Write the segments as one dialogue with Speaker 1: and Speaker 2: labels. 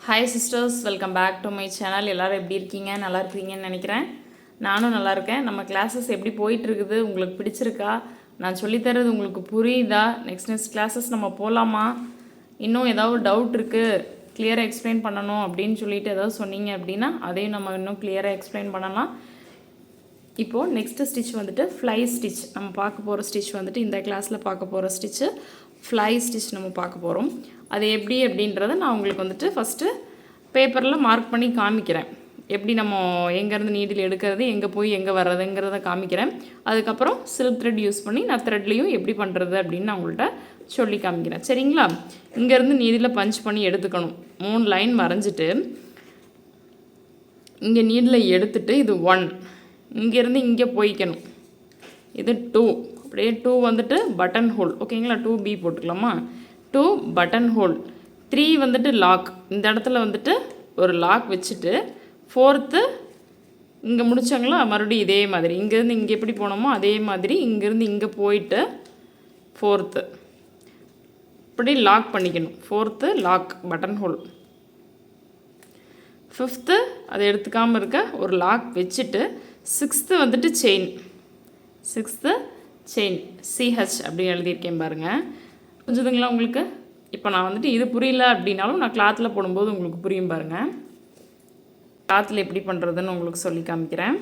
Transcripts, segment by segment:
Speaker 1: Hi sisters, welcome back to my channel. எல்லோரும் எப்படி இருக்கீங்க? நல்லா இருக்கீங்கன்னு நினைக்கிறேன். நானும் நல்லா இருக்கேன். நம்ம கிளாஸஸ் எப்படி போயிட்டுருக்குது? உங்களுக்கு பிடிச்சிருக்கா? நான் சொல்லித்தரது உங்களுக்கு புரியுதா? நெக்ஸ்ட் கிளாஸஸ் நம்ம போகலாமா? இன்னும் ஏதாவது டவுட் இருக்குது, கிளியராக எக்ஸ்பிளைன் பண்ணணும் அப்படின்னு சொல்லிட்டு ஏதாவது சொன்னீங்க அப்படின்னா அதையும் நம்ம இன்னும் கிளியராக எக்ஸ்பிளைன் பண்ணலாம். இப்போது நெக்ஸ்ட்டு ஸ்டிச் வந்துட்டு ஃப்ளை ஸ்டிச். நம்ம பார்க்க போகிற ஸ்டிச் வந்துட்டு இந்த கிளாஸில் பார்க்க போகிற ஸ்டிச்சு ஃப்ளை ஸ்டிச் நம்ம பார்க்க போகிறோம். அது எப்படி அப்படின்றத நான் உங்களுக்கு வந்துட்டு ஃபஸ்ட்டு பேப்பரில் மார்க் பண்ணி காமிக்கிறேன். எப்படி நம்ம எங்கேருந்து நீடில் எடுக்கிறது, எங்கே போய் எங்கே வர்றதுங்கிறத காமிக்கிறேன். அதுக்கப்புறம் சில்க் த்ரெட் யூஸ் பண்ணி நான் த்ரெட்லேயும் எப்படி பண்ணுறது அப்படின்னு நான் உங்கள்கிட்ட சொல்லி காமிக்கிறேன். சரிங்களா? இங்கேருந்து நீடில் பஞ்ச் பண்ணி எடுத்துக்கணும். 3 லைன் வரைஞ்சிட்டு இங்கே நீடில் எடுத்துகிட்டு இது 1, இங்கேருந்து இங்கே போய்க்கணும். இது 2, அப்படியே 2 வந்துட்டு பட்டன் ஹோல். ஓகேங்களா? 2B போட்டுக்கலாமா? 2 பட்டன் ஹோல். 3 வந்துட்டு லாக். இந்த இடத்துல வந்துட்டு ஒரு லாக் வச்சுட்டு 4th இங்கே முடிச்சாங்களா, மறுபடியும் இதே மாதிரி இங்கேருந்து இங்கே எப்படி போனோமோ அதே மாதிரி இங்கேருந்து இங்கே போயிட்டு 4th இப்படி லாக் பண்ணிக்கணும். 4th lock button hole. 5th அதை எடுத்துக்காமல் இருக்க ஒரு லாக் வச்சுட்டு 6th வந்துட்டு செயின். 6th செயின் CH அப்படின்னு எழுதியிருக்கேன் பாருங்கள். புரிஞ்சுதுங்களா உங்களுக்கு? இப்போ நான் வந்துட்டு இது புரியல அப்படின்னாலும் நான் கிளாத்தில் போடும்போது உங்களுக்கு புரியும் பாருங்கள். கிளாத்தில் எப்படி பண்ணுறதுன்னு உங்களுக்கு சொல்லி காமிக்கிறேன்.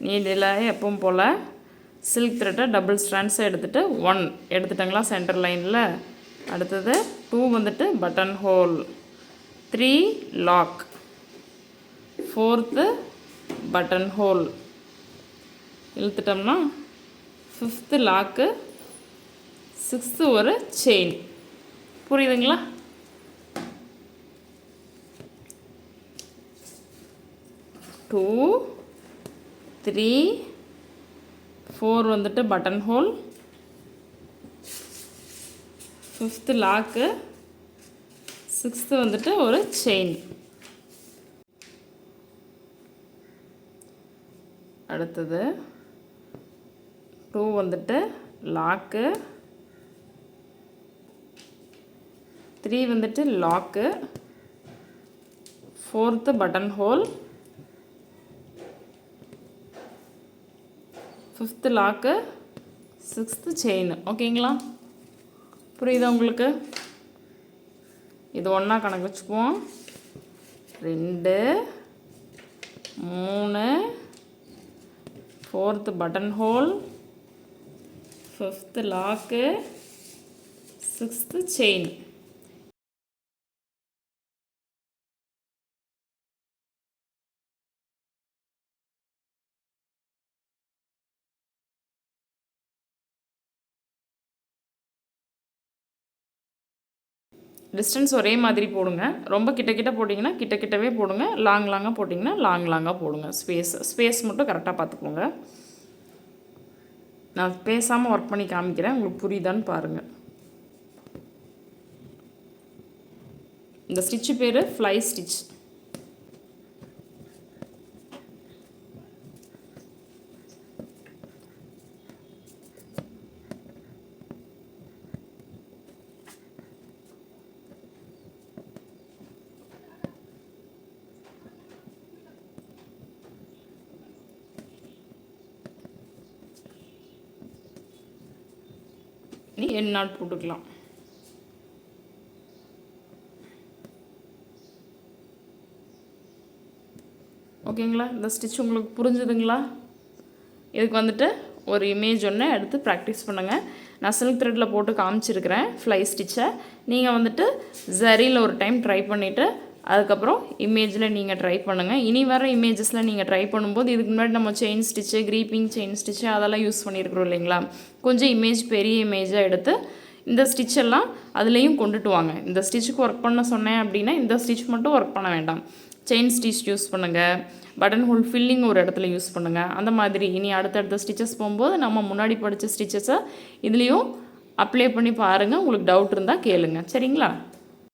Speaker 1: நீடில் எப்பவும் போல் சில்க் த்ரெட்டை டபுள் ஸ்ட்ராண்ட்ஸை எடுத்துகிட்டு 1 எடுத்துட்டாங்களா சென்டர் லைனில். அடுத்தது 2 வந்துட்டு button hole, 3 lock, 4th button hole இழுத்துட்டோம்னா 5th லாக்கு, 6th ஒரு செயின். புரியுதுங்களா? டூ 3 4 வந்துட்டு button hole, 5th lock, 6th வந்துட்டு ஒரு செயின். அடுத்தது 2 வந்துட்டு லாக்கு, 3 வந்துட்டு lock, 4th button hole, 5th lock, 6th chain. ஓகேங்களா? புரியுதா உங்களுக்கு? இது ஒன்றா கணக்கு வச்சுக்குவோம். 2 3 4th button hole, 5th lock, 6th chain. Distance ஒரே மாதிரி போடுங்க. ரொம்ப கிட்ட போட்டிங்கன்னா கிட்டவே போடுங்க. லாங்காக போட்டிங்கன்னா லாங்காக போடுங்க. ஸ்பேஸ் மட்டும் கரெக்டாக பார்த்துக்கோங்க. நான் பேசாமல் ஒர்க் பண்ணி காமிக்கிறேன், உங்களுக்கு புரியுதான்னு பாருங்கள். இந்த ஸ்டிச்சு பேர் ஃப்ளை ஸ்டிச். நீ என் நாட் போட்டுக்கலாம். ஓகேங்களா? இந்த ஸ்டிச் உங்களுக்கு புரிஞ்சுதுங்களா? இதுக்கு வந்துட்டு ஒரு இமேஜ் ஒன்று எடுத்து ப்ராக்டிஸ் பண்ணுங்கள். நான் சில்க் த்ரெட்டில் போட்டு காமிச்சிருக்கிறேன் ஃப்ளை ஸ்டிச்சை. நீங்கள் வந்துட்டு ஜரியில் ஒரு டைம் ட்ரை பண்ணிவிட்டு அதுக்கப்புறம் இமேஜில் நீங்கள் ட்ரை பண்ணுங்கள். இனி வர இமேஜஸில் நீங்கள் ட்ரை பண்ணும்போது இதுக்கு முன்னாடி நம்ம chain stitch, creeping chain stitch அதெல்லாம் யூஸ் பண்ணியிருக்கிறோம் இல்லைங்களா? கொஞ்சம் இமேஜ் பெரிய இமேஜாக எடுத்து இந்த ஸ்டிச்செல்லாம் அதுலேயும் கொண்டுட்டு வாங்க. இந்த ஸ்டிச்சுக்கு ஒர்க் பண்ண சொன்னேன் அப்படின்னா இந்த ஸ்டிச் மட்டும் ஒர்க் பண்ண வேண்டாம். செயின் ஸ்டிச் யூஸ் பண்ணுங்கள், பட்டன் ஹோல் ஃபில்லிங் ஒரு இடத்துல யூஸ் பண்ணுங்கள். அந்த மாதிரி இனி அடுத்தடுத்த ஸ்டிச்சஸ் போகும்போது நம்ம முன்னாடி படித்த ஸ்டிச்சஸை இதுலேயும் அப்ளை பண்ணி பாருங்கள். உங்களுக்கு டவுட் இருந்தால் கேளுங்க. சரிங்களா?